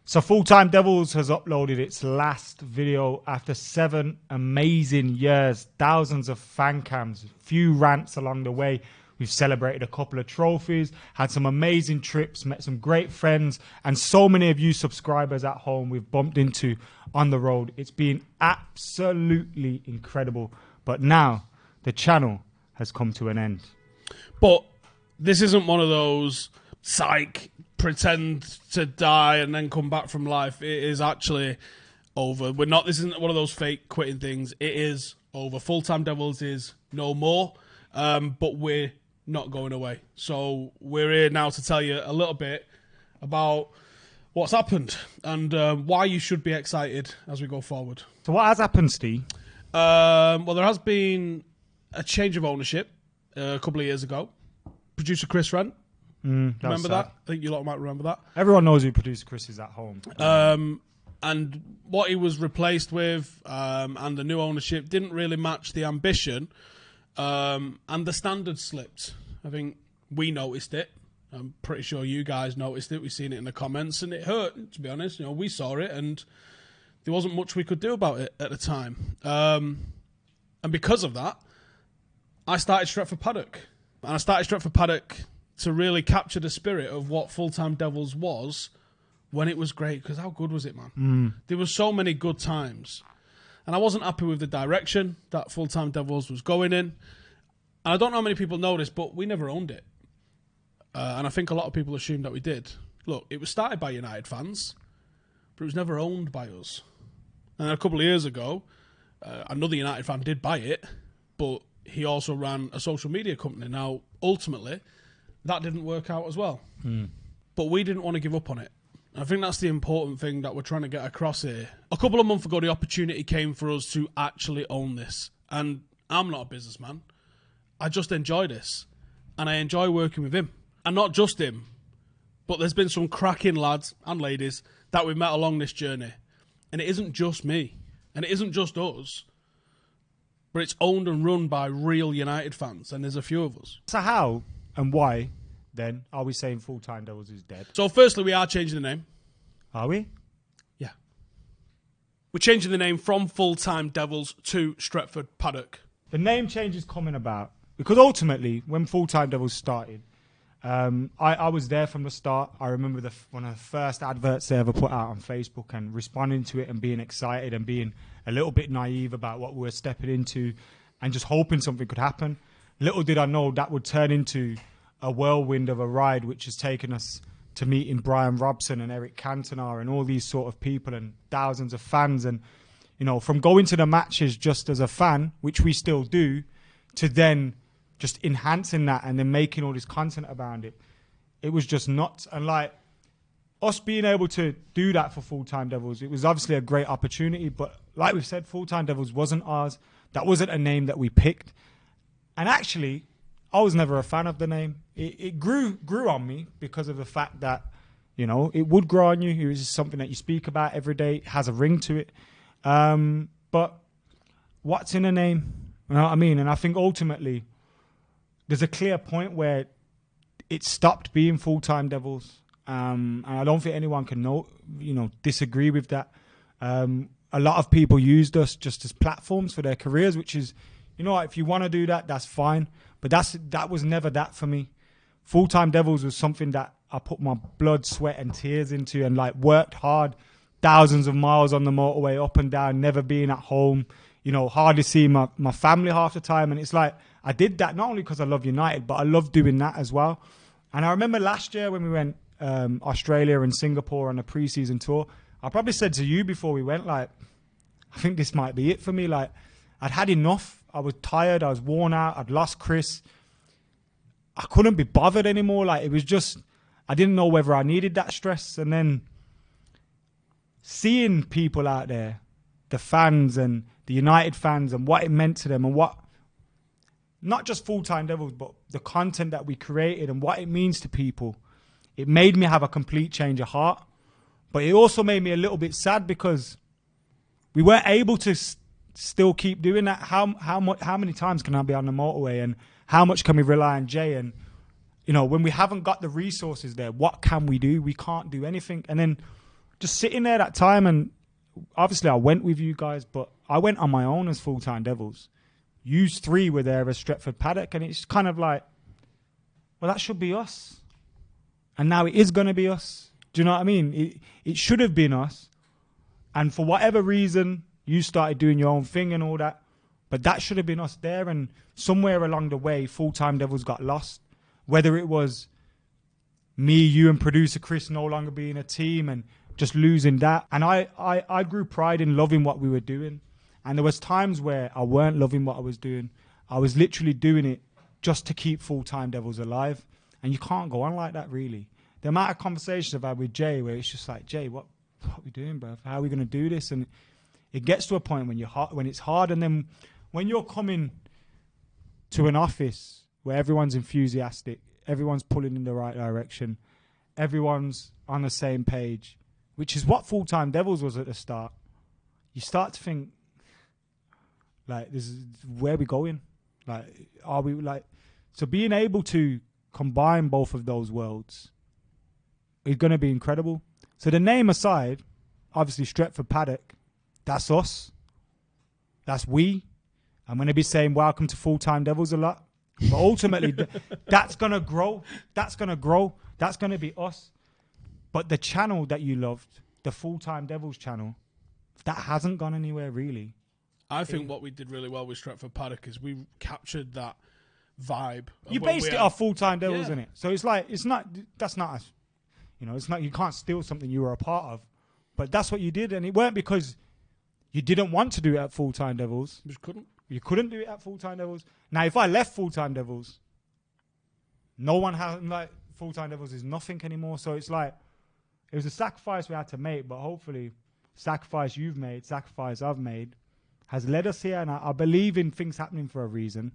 So FullTime Devils has uploaded its last video after 7 amazing years, thousands of fan cams, few rants along the way. We've celebrated a couple of trophies, had some amazing trips, met some great friends, and so many of you subscribers at home we've bumped into on the road. It's been absolutely incredible. But now the channel has come to an end. But this isn't one of those pretend to die and then come back from life. It is actually over. This isn't one of those fake quitting things. It is over. FullTime Devils is no more, but we're not going away. So we're here now to tell you a little bit about what's happened and why you should be excited as we go forward. So what has happened, Steve? Well, there has been a change of ownership a couple of years ago. Producer Chris Rent. Remember that? I think you lot might remember that. Everyone knows who producer Chris is at home. And what he was replaced with and the new ownership didn't really match the ambition, and the standards slipped. I think we noticed it. I'm pretty sure you guys noticed it. We've seen it in the comments, and it hurt, to be honest. We saw it, and there wasn't much we could do about it at the time. And because of that, I started Stretford Paddock. And I started Stretford Paddock to really capture the spirit of what FullTime Devils was when it was great. Because how good was it, man? There were so many good times. And I wasn't happy with the direction that FullTime Devils was going in. And I don't know how many people know this, but we never owned it. And I think a lot of people assumed that we did. Look, it was started by United fans, but it was never owned by us. And a couple of years ago, another United fan did buy it, but he also ran a social media company. Now, ultimately, that didn't work out as well. But we didn't want to give up on it. I think that's the important thing that we're trying to get across here. A couple of months ago, the opportunity came for us to actually own this. And I'm not a businessman. I just enjoy this. And I enjoy working with him. And not just him, but there's been some cracking lads and ladies that we've met along this journey. And it isn't just me. And it isn't just us. But it's owned and run by real United fans. And there's a few of us. So how and why, then, are we saying FullTime Devils is dead? So firstly, we are changing the name. Are we? Yeah. We're changing the name from FullTime Devils to Stretford Paddock. The name change is coming about because ultimately, when FullTime Devils started, I was there from the start. I remember one of the first adverts they ever put out on Facebook and responding to it and being excited and being a little bit naive about what we were stepping into and just hoping something could happen. Little did I know that would turn into a whirlwind of a ride, which has taken us to meeting Brian Robson and Eric Cantona and all these sort of people and thousands of fans. And, from going to the matches just as a fan, which we still do, to then just enhancing that and then making all this content around it. It was just nuts. And us being able to do that for FullTime Devils, it was obviously a great opportunity. But like we've said, FullTime Devils wasn't ours. That wasn't a name that we picked. And actually, I was never a fan of the name. It grew on me because of the fact that, it would grow on you. It was just something that you speak about every day. It has a ring to it. But what's in a name? You know what I mean? And I think ultimately, there's a clear point where it stopped being FullTime Devils. And I don't think anyone can disagree with that. A lot of people used us just as platforms for their careers, which is, if you want to do that, that's fine. But that was never that for me. FullTime Devils was something that I put my blood, sweat and tears into and worked hard, thousands of miles on the motorway, up and down, never being at home, hardly seeing my family half the time. And it's I did that not only because I love United, but I love doing that as well. And I remember last year when we went Australia and Singapore on a pre-season tour, I probably said to you before we went, I think this might be it for me. I'd had enough. I was tired. I was worn out. I'd lost Chris. I couldn't be bothered anymore. It was just, I didn't know whether I needed that stress. And then seeing people out there, the fans and the United fans and what it meant to them and what, not just FullTime Devils, but the content that we created and what it means to people, it made me have a complete change of heart. But it also made me a little bit sad because we weren't able to still keep doing that. How many times can I be on the motorway and how much can we rely on Jay? And, when we haven't got the resources there, what can we do? We can't do anything. And then just sitting there that time, and obviously I went with you guys, but I went on my own as Full-Time Devils. You three were there as Stretford Paddock, and it's kind of like, well, that should be us. And now it is going to be us. Do you know what I mean? It should have been us. And for whatever reason, you started doing your own thing and all that. But that should have been us there. And somewhere along the way, Full-Time Devils got lost. Whether it was me, you, and producer Chris no longer being a team and just losing that. And I grew pride in loving what we were doing. And there was times where I weren't loving what I was doing. I was literally doing it just to keep Full-Time Devils alive. And you can't go on like that, really. The amount of conversations I've had with Jay where it's just like, Jay, what are we doing, bro? How are we going to do this? And it gets to a point when it's hard. And then when you're coming to an office where everyone's enthusiastic, everyone's pulling in the right direction, everyone's on the same page, which is what Full-Time Devils was at the start, you start to think, like, this is where we going? Like, are we like... So being able to combine both of those worlds is going to be incredible. So the name aside, obviously Stretford Paddock, that's us. That's we. I'm going to be saying welcome to Full-Time Devils a lot. But ultimately, that's going to grow. That's going to grow. That's going to be us. But the channel that you loved, the Full-Time Devils channel, that hasn't gone anywhere really. I think what we did really well with Stretford Paddock is we captured that vibe. You based it off Full-Time Devils, innit? So it's like, that's not us. You know, it's not, you can't steal something you were a part of. But that's what you did. And it weren't because you didn't want to do it at Full-Time Devils. You just couldn't. You couldn't do it at Full-Time Devils. Now, if I left Full-Time Devils, no one has, like, Full-Time Devils is nothing anymore. So it's like, it was a sacrifice we had to make, but hopefully, sacrifice you've made, sacrifice I've made, has led us here. And I believe in things happening for a reason.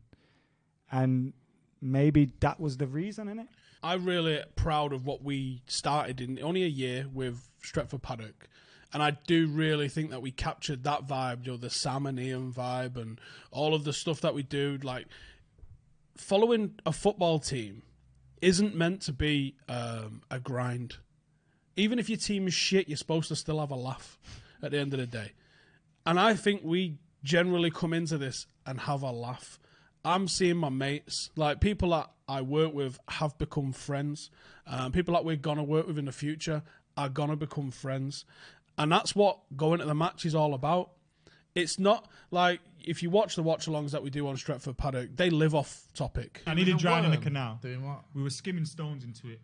And maybe that was the reason, innit? I'm really proud of what we started in only a year with Stretford Paddock. And I do really think that we captured that vibe, you know, the Sam and Ian vibe and all of the stuff that we do. Like, following a football team isn't meant to be a grind. Even if your team is shit, you're supposed to still have a laugh at the end of the day. And I think we generally come into this and have a laugh. I'm seeing my mates, like people that I work with have become friends. People that we're going to work with in the future are going to become friends. And that's what going to the match is all about. It's not like, if you watch the watch-alongs that we do on Stretford Paddock, they live off topic. I nearly drowned in the canal. Doing what? We were skimming stones into it.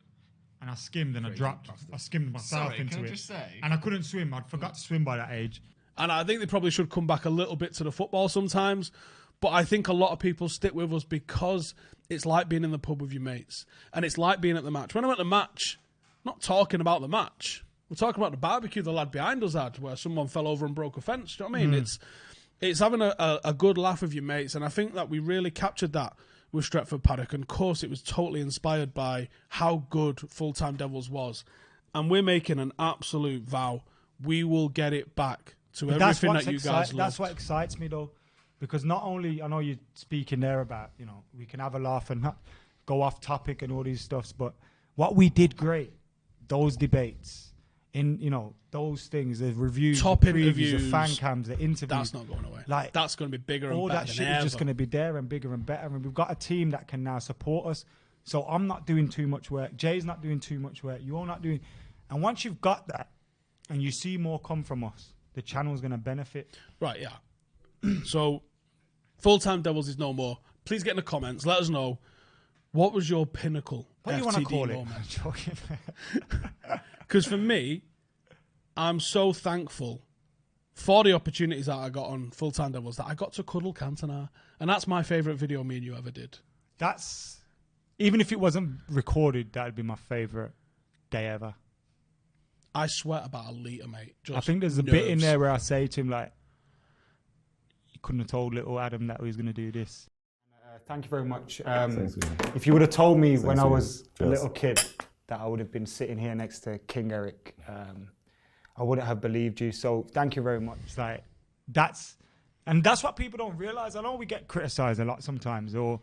And I skimmed and I dropped. I skimmed myself into it. Just say? And I couldn't swim. I forgot to swim by that age. And I think they probably should come back a little bit to the football sometimes. But I think a lot of people stick with us because it's like being in the pub with your mates. And it's like being at the match. When I'm at the match, I'm not talking about the match. We're talking about the barbecue the lad behind us had where someone fell over and broke a fence. Do you know what I mean? It's having a good laugh with your mates. And I think that we really captured that with Stretford Paddock. And of course, it was totally inspired by how good Full-Time Devils was. And we're making an absolute vow. We will get it back to everything that you guys love. That's what excites me, though. Because not only, I know you're speaking there about, you know, we can have a laugh and not go off topic and all these stuffs, but what we did great, those debates, in, you know, those things, the reviews, top the previews, interviews, the fan cams, the interviews. That's not going away. Like, that's going to be bigger and better. All that shit is just going to be there and bigger and better. And we've got a team that can now support us. So I'm not doing too much work. Jay's not doing too much work. You're not doing. And once you've got that and you see more come from us, the channel's going to benefit. Right, yeah. So, Full-Time Devils is no more. Please get in the comments. Let us know, what was your pinnacle What do you want to call it? Because for me, I'm so thankful for the opportunities that I got on Full-Time Devils that I got to cuddle Cantona. And that's my favourite video me and you ever did. That's, even if it wasn't recorded, that'd be my favourite day ever. I sweat about a litre, mate. Just I think there's a bit in there where I say to him, like, you couldn't have told little Adam that he was going to do this. Thank you very much. If you would have told me when I was a little kid that I would have been sitting here next to King Eric, I wouldn't have believed you. So thank you very much. Like, that's what people don't realise. I know we get criticised a lot sometimes, or,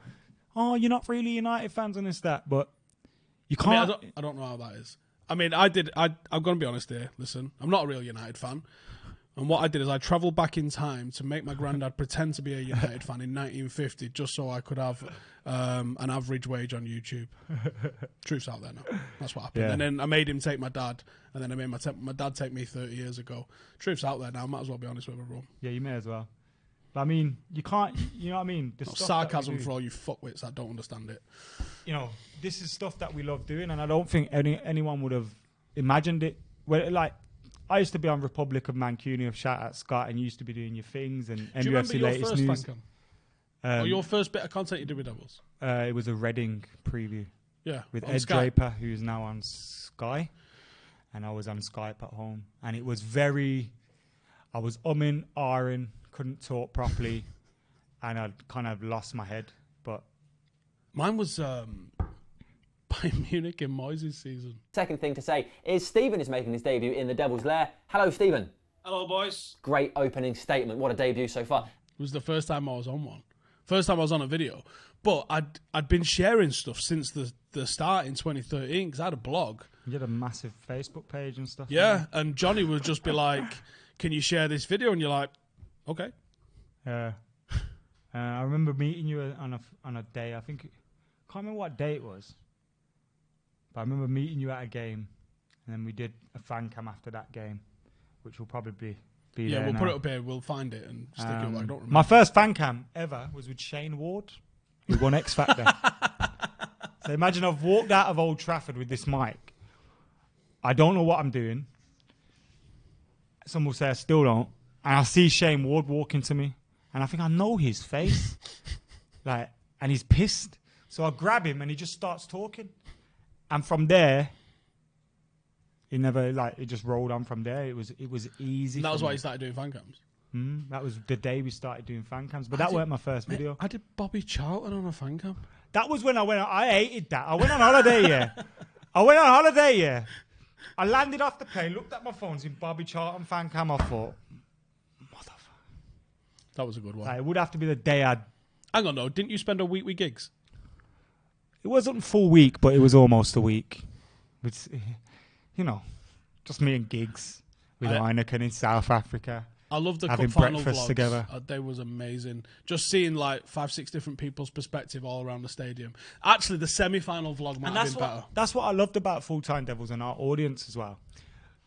oh, you're not really United fans and this, that, but you can't. I don't know how that is. I mean, I'm going to be honest here. Listen, I'm not a real United fan. And what I did is I travelled back in time to make my granddad pretend to be a United fan in 1950 just so I could have an average wage on YouTube. Truth's out there now. That's what happened. Yeah. And then I made him take my dad, and then I made my dad take me 30 years ago. Truth's out there now. Might as well be honest with everyone. Yeah, you may as well. But I mean, you can't, you know what I mean? The Not stuff sarcasm that we do, for all you fuckwits that don't understand it. you know, this is stuff that we love doing, and I don't think anyone would have imagined it. Well, like, I used to be on Republic of Mancunian, shout out Scott, and you used to be doing your things and Do you remember MUFC your latest first news. fan cam? Or your first bit of content you did with Devils? It was a Reading preview Yeah. with on Ed Skype. Draper, who's now on Sky, and I was on Skype at home, and it was I was umming, ahhing, couldn't talk properly, and I'd kind of lost my head. But Mine was Bayern Munich in Moyes' season. Second thing to say is Stephen is making his debut in the Devil's Lair. Hello, Stephen. Hello, boys. Great opening statement. What a debut so far. It was the first time I was on one. First time I was on a video. But I'd been sharing stuff since the start in 2013 because I had a blog. you had a massive Facebook page and stuff. Yeah, and Johnny would just be like, can you share this video? And you're like, okay. Yeah. I remember meeting you on a day. I can't remember what day it was. But I remember meeting you at a game, and then we did a fan cam after that game, which will probably be Yeah, there we'll now. put it up here. We'll find it and stick it up. I don't remember. My first fan cam ever was with Shane Ward, who won X Factor. So imagine I've walked out of Old Trafford with this mic. I don't know what I'm doing. Some will say I still don't. And I see Shane Ward walking to me, and I think I know his face, and he's pissed. So I grab him, and he just starts talking. And from there, it just rolled on from there. It was easy. And that was for why me. you started doing fan cams. That was the day we started doing fan cams, but that weren't my first video. I did Bobby Charlton on a fan cam. That was when I hated that. I went on holiday, yeah. I landed off the plane, looked at my phone, in Bobby Charlton fan cam. I thought, motherfucker. That was a good one. Like, it would have to be the day Hang on, though. Didn't you spend a week with gigs? It wasn't a full week, but it was almost a week. It's, just me and gigs with Heineken in South Africa. I love the having cup final breakfast vlogs. together. They was amazing. Just seeing like 5-6 different people's perspective all around the stadium. Actually, the semi-final vlog might have been better. That's what I loved about Full-Time Devils and our audience as well.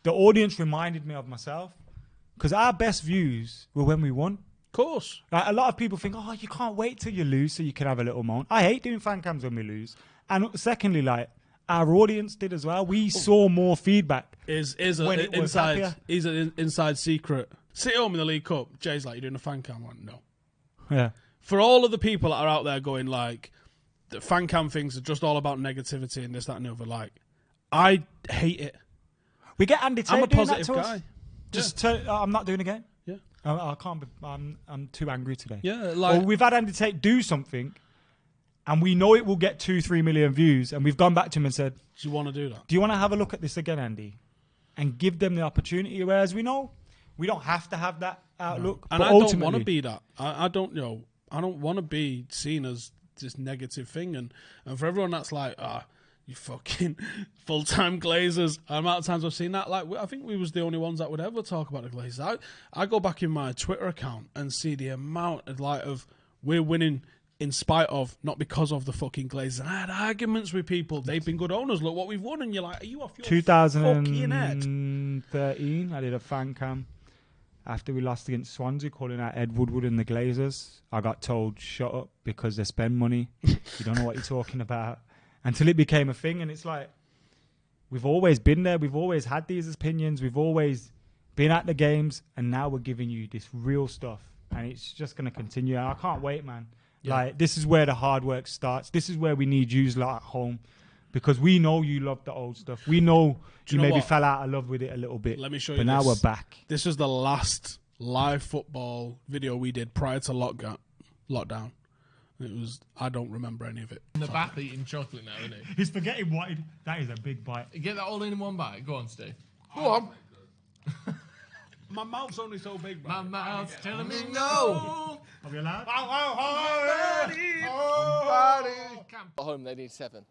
The audience reminded me of myself, because our best views were when we won. Of course. Like, a lot of people think, oh, you can't wait till you lose so you can have a little moan. I hate doing fan cams when we lose. And secondly, like, our audience did as well. We saw more feedback. Is when it was happier. an inside secret. Sit home in the League Cup. Jay's like, you're doing a fan cam? I went, no. Yeah. For all of the people that are out there going like, the fan cam things are just all about negativity and this, that, and the other. Like, I hate it. We get Andy Tate I'm a doing that positive to guy. us. Just I'm not doing a game. Yeah. I can't be. I'm too angry today. Yeah, like, Or we've had Andy Tate do something, and we know it will get 2-3 million views, and we've gone back to him and said, do you want to do that? do you want to have a look at this again, Andy? And give them the opportunity, whereas we know we don't have to have that outlook. And but I don't ultimately- want to be that. I don't want to be seen as this negative thing. And for everyone that's like, you fucking full-time Glazers. The amount of times I've seen that, like, I think we was the only ones that would ever talk about the Glazers. I go back in my Twitter account and see the amount of we're winning in spite of, not because of the fucking Glazers. And I had arguments with people. They've been good owners. Look what we've won. And you're like, are you off your fucking head? 2013, I did a fan cam after we lost against Swansea, calling out Ed Woodward and the Glazers. I got told, shut up, because they spend money. You don't know what you're talking about. Until it became a thing. And it's like, we've always been there. We've always had these opinions. We've always been at the games. And now we're giving you this real stuff. And it's just going to continue. And I can't wait, man. Yeah. Like, this is where the hard work starts. This is where we need you lot at home, because we know you love the old stuff. We know you maybe fell out of love with it a little bit. Let me show you. But now we're back. This was the last live football video we did prior to lockdown. It was. I don't remember any of it. In the bath eating chocolate now, isn't he? He's forgetting what that is a big bite. You get that all in one bite. Go on, Steve. Go on. My mouth's only so big, bro. My mouth's telling me no. Are we allowed? At home, they need 7.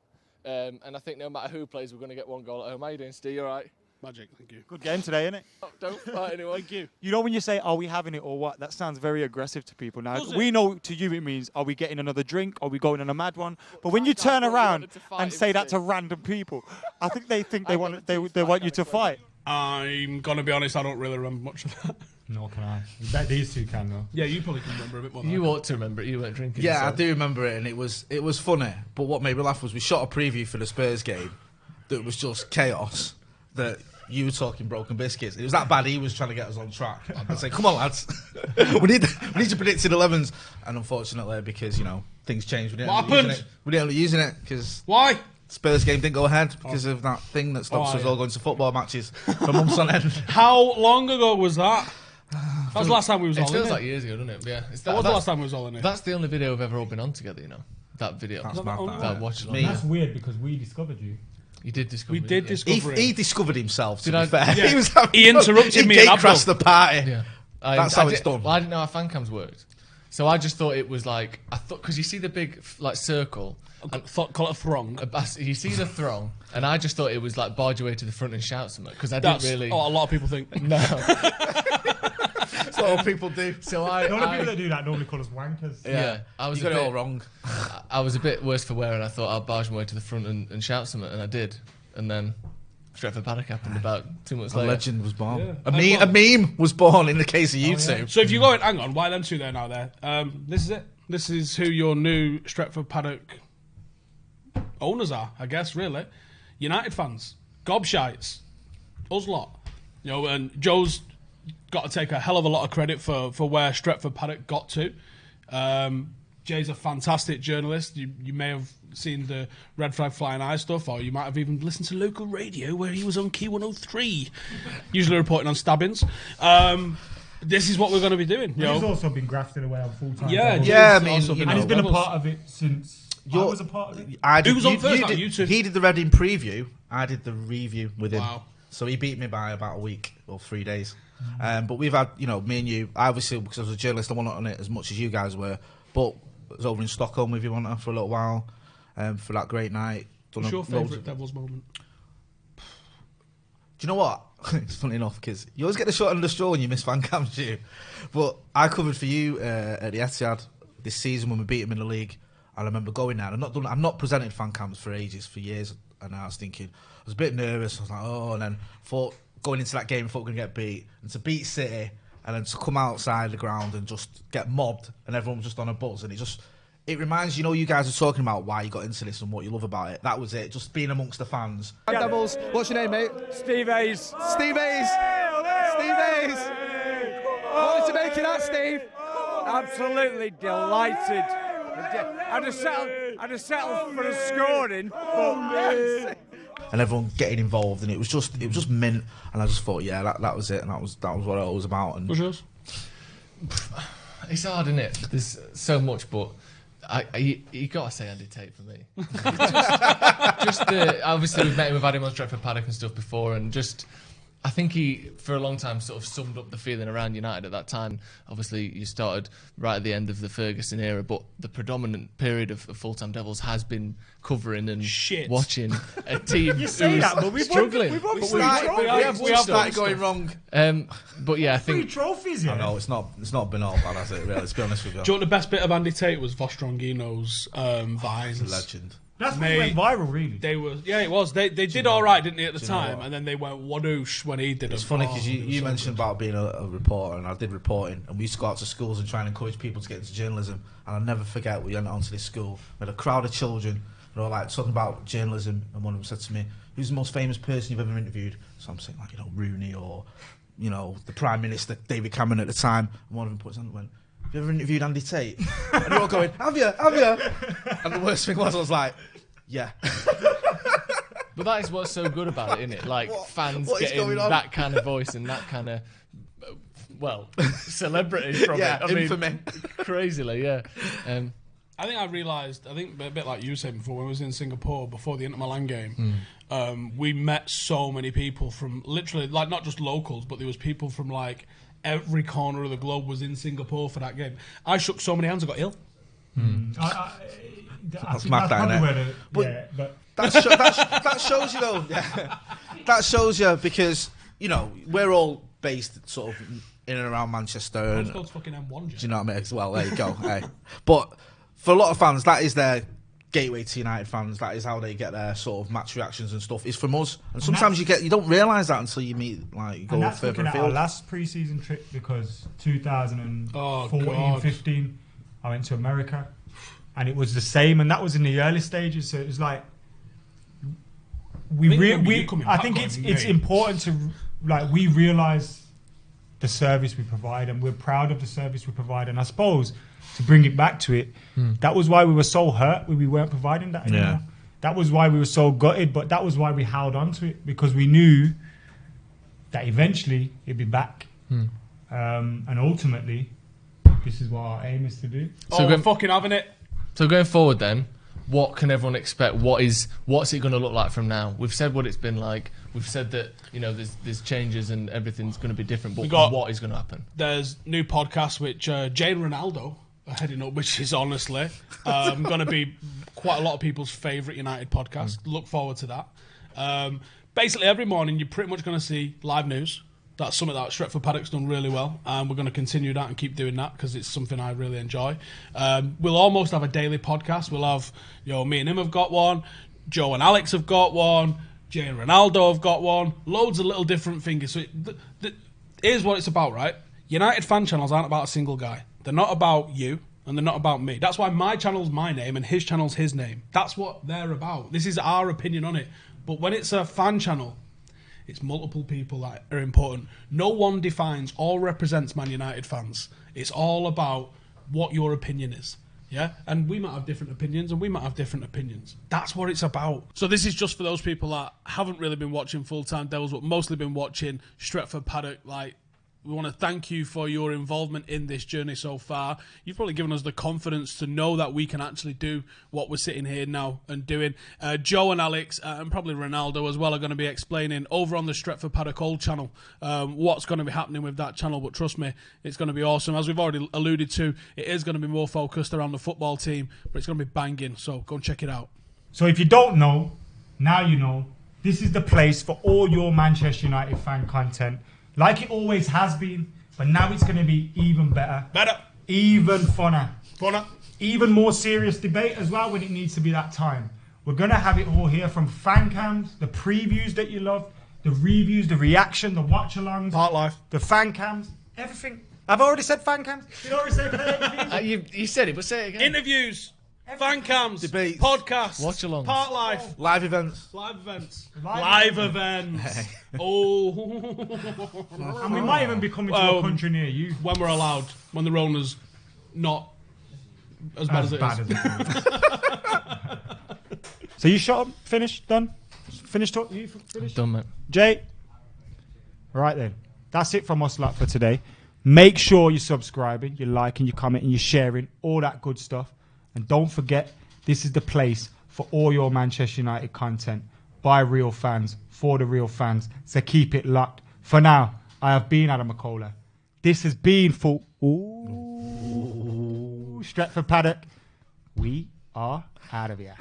And I think no matter who plays, we're going to get one goal at home. How you doing, Steve? You all right? Magic, thank you. Good game today, innit? Don't fight anyone. Thank you. You know when you say, are we having it or what? That sounds very aggressive to people. Now, Does it? we know to you it means, are we getting another drink? Are we going on a mad one? But when you That's turn what we around wanted to fight and him, say that Steve. to random people, I think they I want got they the teeth want fight you to kinda fight. I'm gonna be honest, I don't really remember much of that. Nor can I. You bet these two can, though. Yeah, you probably can remember a bit more than You I ought to remember it. You weren't drinking. Yeah, I so. do remember it, and it was funny. But what made me laugh was we shot a preview for the Spurs game that was just chaos. That you were talking broken biscuits. It was that bad. He was trying to get us on track. I say, come on, lads, we need your predicted 11s. And unfortunately, because things changed, we didn't What end up using happened? it. We didn't end up using it because Why? Spurs game didn't go ahead because of that thing that stops us yeah. all going to football matches for months on end. How long ago was that? That was the last time we was It all in feels it. like years ago, doesn't it? Yeah. That was the last time we was all in it. That's the only video we've ever all been on together. That video. That's mad. That watch along. Me. That's weird because we discovered you. You did discover. We it, did yeah. discover it. He discovered himself. To Did I- be fair, Yeah. he was having He interrupted fun. me and He gate-crashed the Abdul. party. Yeah. That's how it's done. Well, I didn't know how fan cams worked, so I just thought it was like because you see the big circle. Call it a throng. You see the throng, and I just thought it was like barge your way to the front and shout something because I didn't That's really. what a lot of people think. No. That's what all people do. So The only people that do that normally call us wankers. yeah, I was You a got it bit, all wrong. I was a bit worse for wear, and I thought I'll barge my way to the front and shout something, and I did, and then Stretford Paddock happened about 2 months A later. legend was born. Yeah. A meme was born in the case of you two. So if you go in, hang on, why them two there now there? This is it. This is who your new Stretford Paddock owners are, I guess, really. United fans. Gobshites. Us lot. And Joe's got to take a hell of a lot of credit for where Stretford Paddock got to. Jay's a fantastic journalist. You may have seen the Red Flag Flying Eye stuff, or you might have even listened to local radio where he was on Key 103, usually reporting on stabbings. This is what we're going to be doing. He's also been grafted away on full-time. Yeah, Devils. Yeah, I Jay's mean, also been you And know, he's been a Devils. part of it since I was a part of it. I did, Who was on first? You two? He did the Reading preview. I did the review with him. Wow. So he beat me by about a week or 3 days. But we've had, me and you, obviously, because I was a journalist, I wasn't on it as much as you guys were. But I was over in Stockholm with you for a little while for that great night. What's your favourite Devils moment? Do you know what? It's funny enough because you always get the short end of the straw when you miss fan cams, you. But I covered for you at the Etihad this season when we beat them in the league. I remember going there. I've not presented fan cams for years, and I was thinking I was a bit nervous. I was like, oh, and then thought going into that game, I thought we were going to get beat, and to beat City, and then to come outside the ground and just get mobbed, and everyone was just on a buzz, and it reminds you guys are talking about why you got into this and what you love about it. That was it, just being amongst the fans. Devils, what's your name, mate? Steve Hayes. Steve Hayes. Steve Hayes. What did you make of that, Steve? Absolutely delighted. I'd have settled for a scoring, but And everyone getting involved, and it was just mint. And I just thought, yeah, that was it, and that was what it was about. And What's yours? It's hard, isn't it? There's so much, but you got to say Andy Tate for me. Obviously we've had him on Stretford Paddock and stuff before, and I think he, for a long time, sort of summed up the feeling around United at that time. Obviously, you started right at the end of the Ferguson era, but the predominant period of full-time Devils has been covering and watching a team who say was that, but we've struggling. won we three have trophies. started going wrong. But yeah, I Three think trophies, yeah. I know it's not been all bad, has it? Really, let's be honest with you. Do you know what the best bit of Andy Tate was? Vostrongino's vines. He's a legend. That's what went viral, really. They were, yeah, it was. They did all right, didn't they, at the time? And then they went wadoosh when he did it. It's funny because you mentioned about being a reporter, and I did reporting, and we used to go out to schools and try and encourage people to get into journalism. And I'll never forget, we went onto this school, we had a crowd of children, and all like talking about journalism, and one of them said to me, "Who's the most famous person you've ever interviewed?" So I'm saying, like, Rooney, or the Prime Minister, David Cameron at the time. And one of them put his hand and went, "Have you ever interviewed Andy Tate?" And they're all going, "Have you? Have you?" And the worst thing was, I was like, "Yeah." But that is what's so good about it, isn't it? Like fans what is getting going on? that kind of voice and that kind of celebrity from Yeah, it. I mean, infamy. crazily, yeah. I think I realised, a bit like you said before, when I was in Singapore before the Inter Milan game, we met so many people from literally, like, not just locals, but there was people from like every corner of the globe was in Singapore for that game. I shook so many hands, I got ill. I think mad, that's probably innit? where but that shows you though. Yeah. That shows you because we're all based sort of in and around Manchester. And, Postcode's fucking M1. do you know what I mean? Well, there you go. Hey. But for a lot of fans, that is their gateway to United fans. That is how they get their sort of match reactions and stuff. Is from us. And sometimes you don't realise that until you meet you go and that's further looking at our afield. last pre-season trip because 2014-15, I went to America, and it was the same. And that was in the early stages, so it was like I think it's important to we realise the service we provide, and we're proud of the service we provide. And I suppose to bring it back to it, that was why we were so hurt when we weren't providing that anymore. Yeah. That was why we were so gutted, but that was why we held on to it, because we knew that eventually it'd be back. And ultimately, this is what our aim is to do. So we're fucking having it. So going forward then, what can everyone expect? What's it going to look like from now? We've said what it's been like. We've said that there's changes and everything's going to be different. But what is going to happen? There's new podcasts which Jane Ronaldo are heading up, which is honestly going to be quite a lot of people's favourite United podcast. Look forward to that. Basically, every morning you're pretty much going to see live news. That's something that Stretford Paddock's done really well, and we're going to continue that and keep doing that because it's something I really enjoy. We'll almost have a daily podcast. We'll have, me and him have got one, Joe and Alex have got one, Jay and Ronaldo have got one, loads of little different things. So here's what it's about, right? United fan channels aren't about a single guy. They're not about you, and they're not about me. That's why my channel's my name and his channel's his name. That's what they're about. This is our opinion on it. But when it's a fan channel, it's multiple people that are important. No one defines or represents Man United fans. It's all about what your opinion is. Yeah? And we might have different opinions and we might have different opinions. That's what it's about. So this is just for those people that haven't really been watching Full-Time Devils, but mostly been watching Stretford Paddock. We want to thank you for your involvement in this journey so far. You've probably given us the confidence to know that we can actually do what we're sitting here now and doing. Joe and Alex and probably Ronaldo as well are going to be explaining over on the Stretford Paddock Old channel what's going to be happening with that channel. But trust me, it's going to be awesome. As we've already alluded to, it is going to be more focused around the football team, but it's going to be banging. So go and check it out. So if you don't know, now you know. This is the place for all your Manchester United fan content. Like it always has been, but now it's going to be even better. Even funner. Even more serious debate as well when it needs to be that time. We're going to have it all here, from fan cams, the previews that you love, the reviews, the reaction, the watch-alongs. Part life. The fan cams, everything. I've already said fan cams. Did I already say everything? You said it, but say it again. Interviews. Fan cams, debates, podcasts, watch-alongs, part life, live events. Oh, and we might even be coming to a country near you when we're allowed, when the Rona's not as bad as it is. So you shot up, finished, done, finished talk. You finished? Done, mate. Jay. All right then, that's it from us lot for today. Make sure you're subscribing, you're liking, you're commenting, you're sharing, all that good stuff. And don't forget, this is the place for all your Manchester United content by real fans, for the real fans. So keep it locked. For now, I have been Adam McKola. This has been Stretford Paddock. We are out of here.